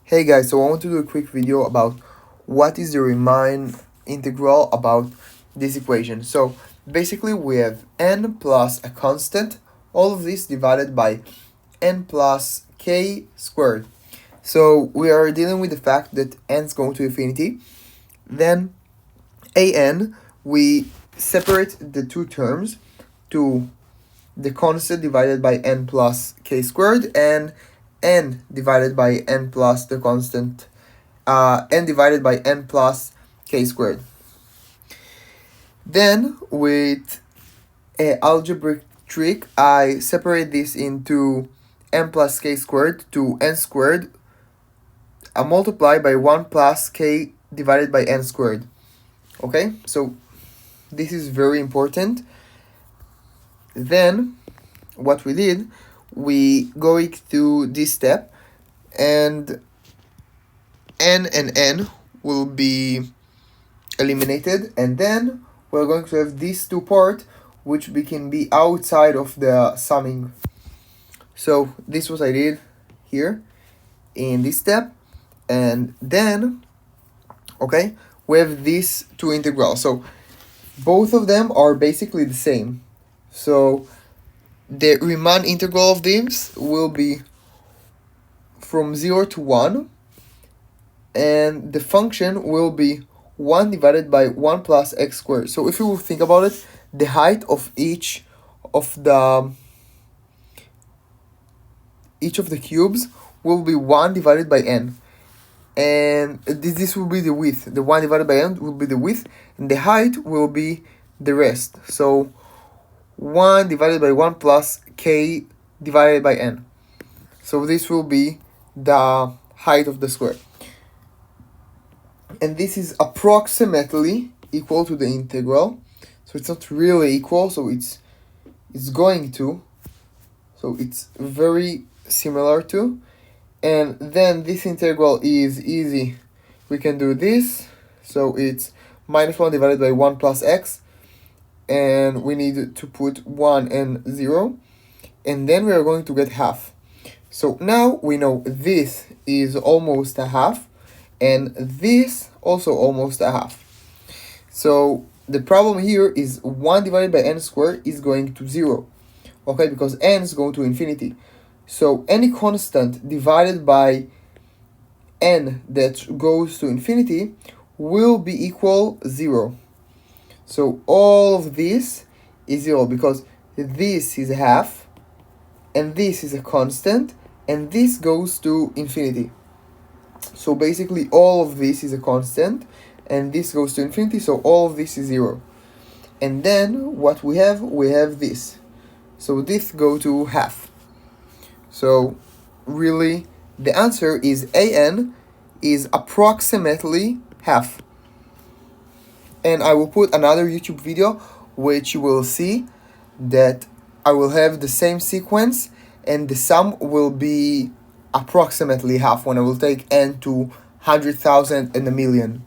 Hey guys, so I want to do a quick video about what is the Riemann integral about this equation. So basically we have n plus a constant, all of this divided by n plus k squared. So we are dealing with the fact that n is going to infinity. Then an, we separate the two terms to the constant divided by n plus k squared and n divided by n plus the constant n divided by n plus k squared. Then with an algebraic trick, I separate this into n plus k squared to n squared multiplied by 1 plus k divided by n squared. Okay, so this is very important. Then what we did, we go to this step and n will be eliminated, and then we're going to have these two parts which can be outside of the summing. So this is what I did here in this step, and then okay, we have these two integrals. So both of them are basically the same. So the Riemann integral of these will be from 0 to 1, and the function will be 1 divided by 1 plus x squared. So if you will think about it, the height of each of the cubes will be 1 divided by n. And this will be the width. The 1 divided by n will be the width, and the height will be the rest. So 1 divided by 1 plus k divided by n. So this will be the height of the square. And this is approximately equal to the integral. So it's not really equal, so it's going to. So it's very similar to. And then this integral is easy. We can do this. So it's minus 1 divided by 1 plus x. And we need to put 1 and 0. And then we are going to get half. So now we know this is almost a half. And this also almost a half. So the problem here is 1 divided by n squared is going to 0. Okay, because n is going to infinity. So any constant divided by n that goes to infinity will be equal 0. So all of this is 0 because this is a half, and this is a constant, and this goes to infinity. So basically all of this is a constant, and this goes to infinity, so all of this is 0. And then what we have this. So this go to half. So really the answer is an is approximately half. And I will put another YouTube video which you will see that I will have the same sequence, and the sum will be approximately half when I will take n to 100,000 and a million.